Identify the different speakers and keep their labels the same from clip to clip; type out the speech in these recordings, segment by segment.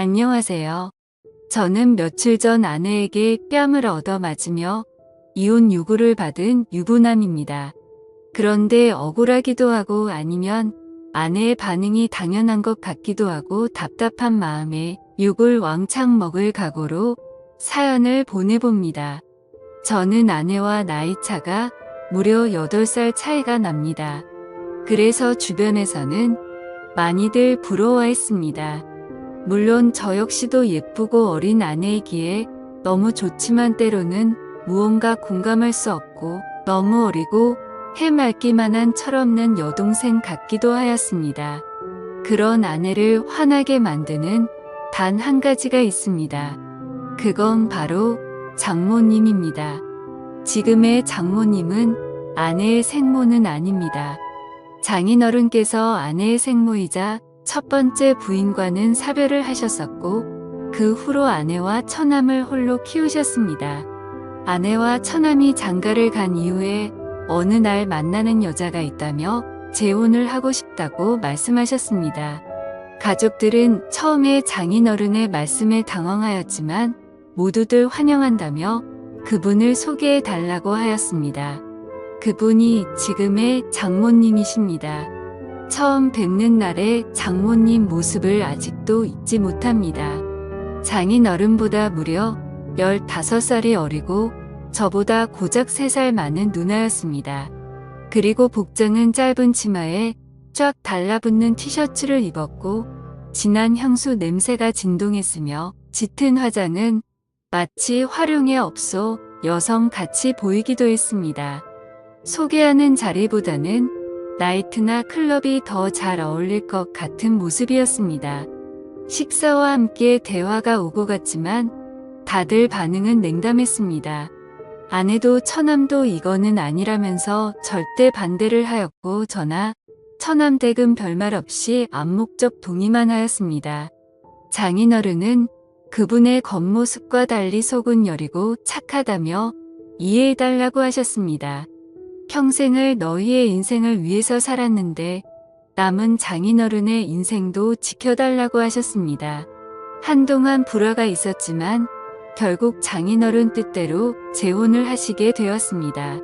Speaker 1: 안녕하세요. 저는 며칠 전 아내에게 뺨을 얻어맞으며 이혼 요구를 받은 유부남입니다. 그런데 억울하기도 하고 아니면 아내의 반응이 당연한 것 같기도 하고 답답한 마음에 욕을 왕창 먹을 각오로 사연을 보내봅니다. 저는 아내와 나이 차가 무려 8살 차이가 납니다. 그래서 주변에서는 많이들 부러워했습니다. 물론 저 역시도 예쁘고 어린 아내이기에 너무 좋지만 때로는 무언가 공감할 수 없고 너무 어리고 해맑기만 한 철없는 여동생 같기도 하였습니다. 그런 아내를 화나게 만드는 단 한 가지가 있습니다. 그건 바로 장모님입니다. 지금의 장모님은 아내의 생모는 아닙니다. 장인어른께서 아내의 생모이자 첫 번째 부인과는 사별을 하셨었고 그 후로 아내와 처남을 홀로 키우셨습니다. 아내와 처남이 장가를 간 이후에 어느 날 만나는 여자가 있다며 재혼을 하고 싶다고 말씀하셨습니다. 가족들은 처음에 장인어른의 말씀에 당황하였지만 모두들 환영한다며 그분을 소개해 달라고 하였습니다. 그분이 지금의 장모님이십니다. 처음 뵙는 날의 장모님 모습을 아직도 잊지 못합니다. 장인어른보다 무려 15살이 어리고 저보다 고작 3살 많은 누나였습니다. 그리고 복장은 짧은 치마에 쫙 달라붙는 티셔츠를 입었고 진한 향수 냄새가 진동했으며 짙은 화장은 마치 화룡의 업소 여성 같이 보이기도 했습니다. 소개하는 자리보다는 나이트나 클럽이 더 잘 어울릴 것 같은 모습이었습니다. 식사와 함께 대화가 오고 갔지만 다들 반응은 냉담했습니다. 아내도 처남도 이거는 아니라면서 절대 반대를 하였고 저나 처남 댁은 별말 없이 암묵적 동의만 하였습니다. 장인어른은 그분의 겉모습과 달리 속은 여리고 착하다며 이해해달라고 하셨습니다. 평생을 너희의 인생을 위해서 살았는데 남은 장인어른의 인생도 지켜달라고 하셨습니다. 한동안 불화가 있었지만 결국 장인어른 뜻대로 재혼을 하시게 되었습니다.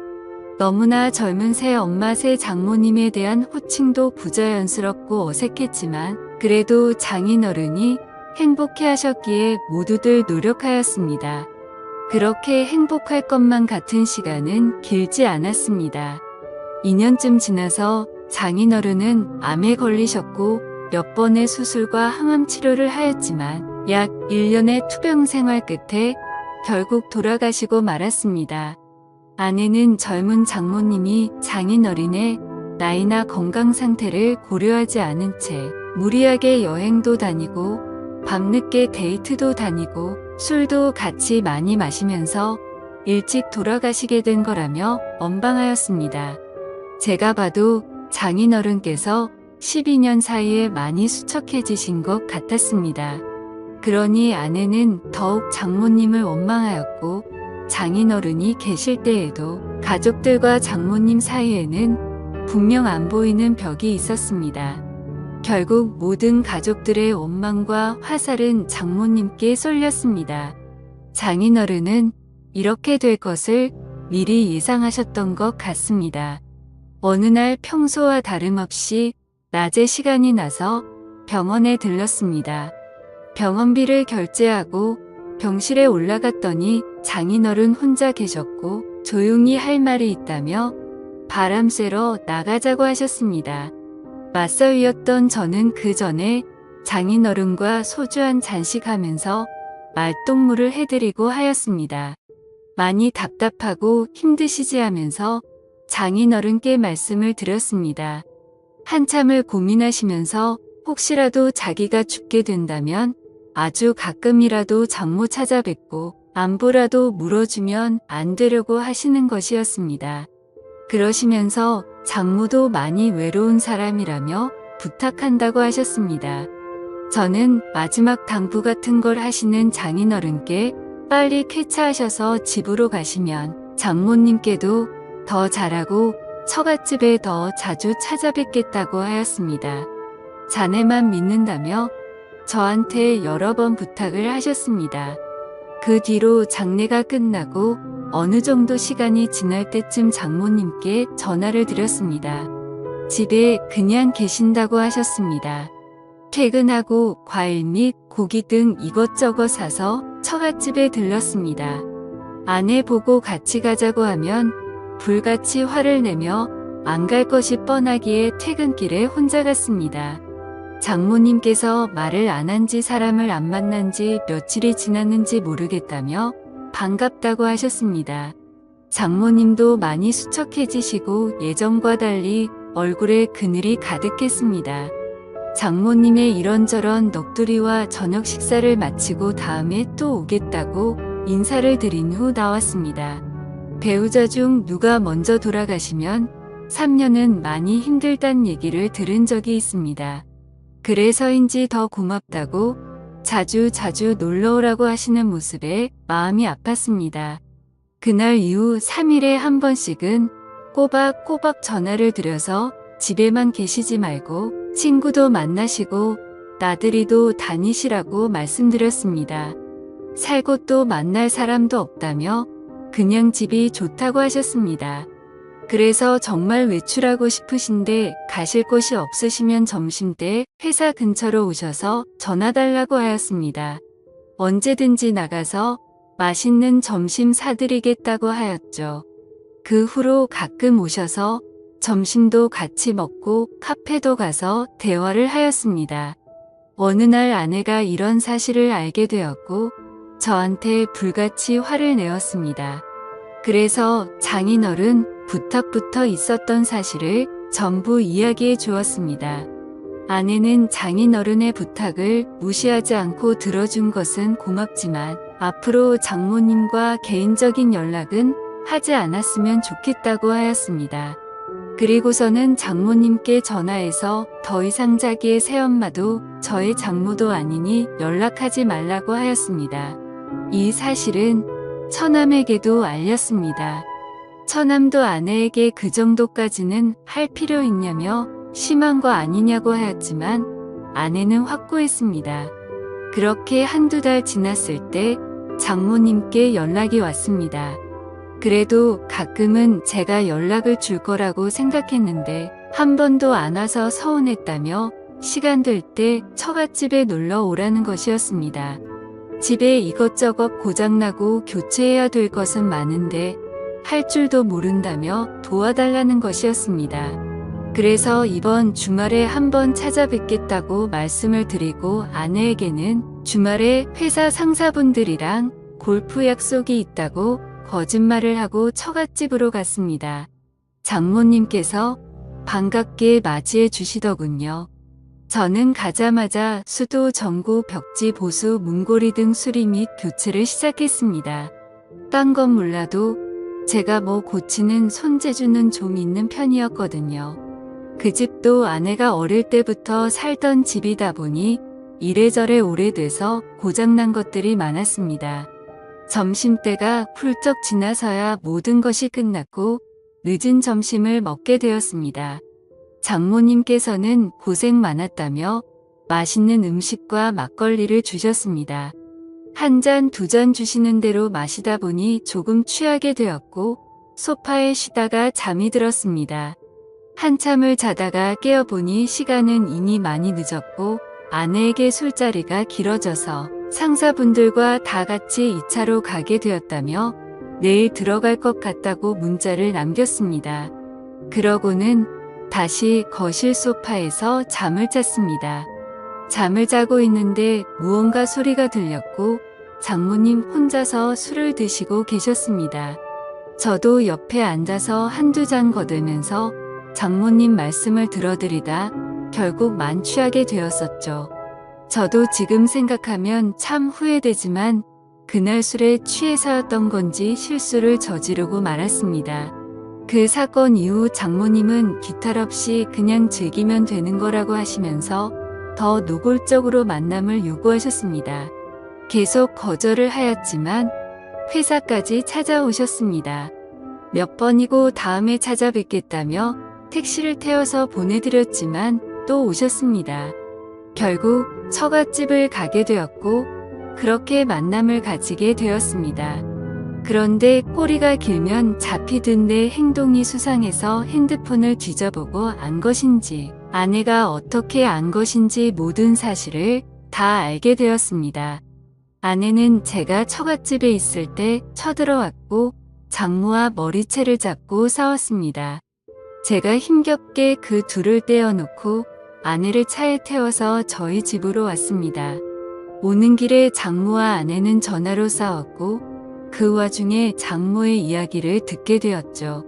Speaker 1: 너무나 젊은 새 엄마 새 장모님에 대한 호칭도 부자연스럽고 어색했지만 그래도 장인어른이 행복해 하셨기에 모두들 노력하였습니다. 그렇게 행복할 것만 같은 시간은 길지 않았습니다. 2년쯤 지나서 장인어른은 암에 걸리셨고 몇 번의 수술과 항암 치료를 하였지만 약 1년의 투병 생활 끝에 결국 돌아가시고 말았습니다. 아내는 젊은 장모님이 장인어른의 나이나 건강 상태를 고려하지 않은 채 무리하게 여행도 다니고 밤늦게 데이트도 다니고 술도 같이 많이 마시면서 일찍 돌아가시게 된 거라며 원방하였습니다. 제가 봐도 장인어른께서 12년 사이에 많이 수척해지신 것 같았습니다. 그러니 아내는 더욱 장모님을 원망하였고 장인어른이 계실 때에도 가족들과 장모님 사이에는 분명 안 보이는 벽이 있었습니다. 결국 모든 가족들의 원망과 화살은 장모님께 쏠렸습니다. 장인어른은 이렇게 될 것을 미리 예상하셨던 것 같습니다. 어느 날 평소와 다름없이 낮에 시간이 나서 병원에 들렀습니다. 병원비를 결제하고 병실에 올라갔더니 장인어른 혼자 계셨고 조용히 할 말이 있다며 바람 쐬러 나가자고 하셨습니다. 맞서이었던 저는 그 전에 장인어른과 소주 한 잔씩 하면서 말동무를 해드리고 하였습니다. 많이 답답하고 힘드시지 하면서 장인어른께 말씀을 드렸습니다. 한참을 고민하시면서 혹시라도 자기가 죽게 된다면 아주 가끔이라도 장모 찾아뵙고 안부라도 물어주면 안 되려고 하시는 것이었습니다. 그러시면서 장모도 많이 외로운 사람이라며 부탁한다고 하셨습니다. 저는 마지막 당부 같은 걸 하시는 장인어른께 빨리 쾌차하셔서 집으로 가시면 장모님께도 더 잘하고 처갓집에 더 자주 찾아뵙겠다고 하였습니다. 자네만 믿는다며 저한테 여러 번 부탁을 하셨습니다. 그 뒤로 장례가 끝나고 어느 정도 시간이 지날 때쯤 장모님께 전화를 드렸습니다. 집에 그냥 계신다고 하셨습니다. 퇴근하고 과일 및 고기 등 이것저것 사서 처갓집에 들렀습니다. 아내 보고 같이 가자고 하면 불같이 화를 내며 안 갈 것이 뻔하기에 퇴근길에 혼자 갔습니다. 장모님께서 말을 안 한지 사람을 안 만난지 며칠이 지났는지 모르겠다며 반갑다고 하셨습니다. 장모님도 많이 수척해지시고 예전과 달리 얼굴에 그늘이 가득했습니다. 장모님의 이런저런 넋두리와 저녁 식사를 마치고 다음에 또 오겠다고 인사를 드린 후 나왔습니다. 배우자 중 누가 먼저 돌아가시면 3년은 많이 힘들단 얘기를 들은 적이 있습니다. 그래서인지 더 고맙다고 자주 놀러오라고 하시는 모습에 마음이 아팠습니다. 그날 이후 3일에 한 번씩은 꼬박꼬박 전화를 드려서 집에만 계시지 말고 친구도 만나시고 나들이도 다니시라고 말씀드렸습니다. 살 곳도 만날 사람도 없다며 그냥 집이 좋다고 하셨습니다. 그래서 정말 외출하고 싶으신데 가실 곳이 없으시면 점심때 회사 근처로 오셔서 전화 달라고 하였습니다. 언제든지 나가서 맛있는 점심 사드리겠다고 하였죠. 그 후로 가끔 오셔서 점심도 같이 먹고 카페도 가서 대화를 하였습니다. 어느 날 아내가 이런 사실을 알게 되었고 저한테 불같이 화를 내었습니다. 그래서 장인어른 부탁부터 있었던 사실을 전부 이야기해 주었습니다. 아내는 장인어른의 부탁을 무시하지 않고 들어준 것은 고맙지만 앞으로 장모님과 개인적인 연락은 하지 않았으면 좋겠다고 하였습니다. 그리고서는 장모님께 전화해서 더 이상 자기의 새엄마도 저의 장모도 아니니 연락하지 말라고 하였습니다. 이 사실은 처남에게도 알렸습니다. 처남도 아내에게 그 정도까지는 할 필요 있냐며 심한 거 아니냐고 하였지만 아내는 확고했습니다. 그렇게 한두 달 지났을 때 장모님께 연락이 왔습니다. 그래도 가끔은 제가 연락을 줄 거라고 생각했는데 한 번도 안 와서 서운했다며 시간 될 때 처갓집에 놀러 오라는 것이었습니다. 집에 이것저것 고장나고 교체해야 될 것은 많은데 할 줄도 모른다며 도와달라는 것이었습니다. 그래서 이번 주말에 한번 찾아뵙겠다고 말씀을 드리고 아내에게는 주말에 회사 상사분들이랑 골프 약속이 있다고 거짓말을 하고 처갓집으로 갔습니다. 장모님께서 반갑게 맞이해 주시더군요. 저는 가자마자 수도, 전구, 벽지, 보수, 문고리 등 수리 및 교체를 시작했습니다. 딴 건 몰라도 제가 뭐 고치는 손재주는 좀 있는 편이었거든요. 그 집도 아내가 어릴 때부터 살던 집이다 보니 이래저래 오래돼서 고장난 것들이 많았습니다. 점심때가 훌쩍 지나서야 모든 것이 끝났고 늦은 점심을 먹게 되었습니다. 장모님께서는 고생 많았다며 맛있는 음식과 막걸리를 주셨습니다. 한 잔, 두 잔 주시는 대로 마시다 보니 조금 취하게 되었고 소파에 쉬다가 잠이 들었습니다. 한참을 자다가 깨어보니 시간은 이미 많이 늦었고 아내에게 술자리가 길어져서 상사분들과 다 같이 2차로 가게 되었다며 내일 들어갈 것 같다고 문자를 남겼습니다. 그러고는 다시 거실 소파에서 잠을 잤습니다. 잠을 자고 있는데 무언가 소리가 들렸고 장모님 혼자서 술을 드시고 계셨습니다. 저도 옆에 앉아서 한두 잔 거들면서 장모님 말씀을 들어드리다 결국 만취하게 되었었죠. 저도 지금 생각하면 참 후회되지만 그날 술에 취해서였던 건지 실수를 저지르고 말았습니다. 그 사건 이후 장모님은 기탈 없이 그냥 즐기면 되는 거라고 하시면서 더 노골적으로 만남을 요구하셨습니다. 계속 거절을 하였지만 회사까지 찾아오셨습니다. 몇 번이고 다음에 찾아뵙겠다며 택시를 태워서 보내드렸지만 또 오셨습니다. 결국 처갓집을 가게 되었고 그렇게 만남을 가지게 되었습니다. 그런데 꼬리가 길면 잡히던 내 행동이 수상해서 핸드폰을 뒤져보고 안 것인지 아내가 어떻게 안 것인지 모든 사실을 다 알게 되었습니다. 아내는 제가 처갓집에 있을 때 쳐들어왔고 장모와 머리채를 잡고 싸웠습니다. 제가 힘겹게 그 둘을 떼어놓고 아내를 차에 태워서 저희 집으로 왔습니다. 오는 길에 장모와 아내는 전화로 싸웠고 그 와중에 장모의 이야기를 듣게 되었죠.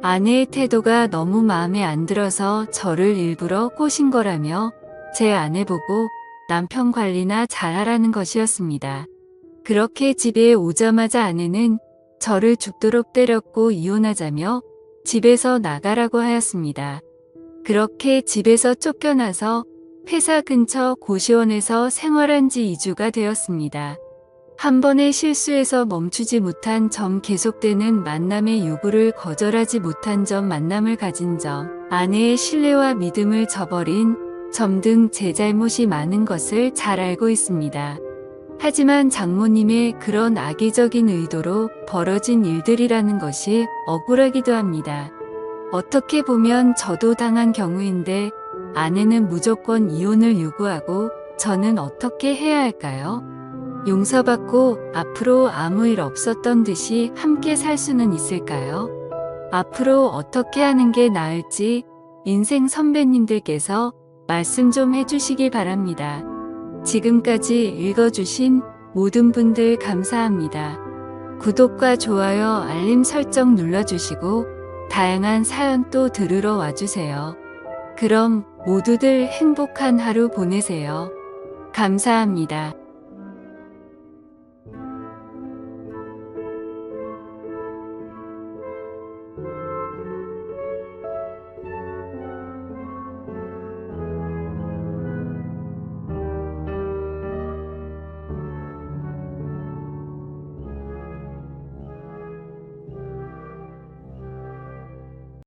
Speaker 1: 아내의 태도가 너무 마음에 안 들어서 저를 일부러 꼬신 거라며 제 아내 보고 남편 관리나 잘하라는 것이었습니다. 그렇게 집에 오자마자 아내는 저를 죽도록 때렸고 이혼하자며 집에서 나가라고 하였습니다. 그렇게 집에서 쫓겨나서 회사 근처 고시원에서 생활한 지 2주가 되었습니다. 한 번의 실수에서 멈추지 못한 점, 계속되는 만남의 요구를 거절하지 못한 점, 만남을 가진 점, 아내의 신뢰와 믿음을 저버린 점 등 제 잘못이 많은 것을 잘 알고 있습니다. 하지만 장모님의 그런 악의적인 의도로 벌어진 일들이라는 것이 억울하기도 합니다. 어떻게 보면 저도 당한 경우인데 아내는 무조건 이혼을 요구하고 저는 어떻게 해야 할까요? 용서받고 앞으로 아무 일 없었던 듯이 함께 살 수는 있을까요? 앞으로 어떻게 하는 게 나을지 인생 선배님들께서 말씀 좀 해주시길 바랍니다. 지금까지 읽어주신 모든 분들 감사합니다. 구독과 좋아요, 알림 설정 눌러주시고 다양한 사연 또 들으러 와주세요. 그럼 모두들 행복한 하루 보내세요. 감사합니다.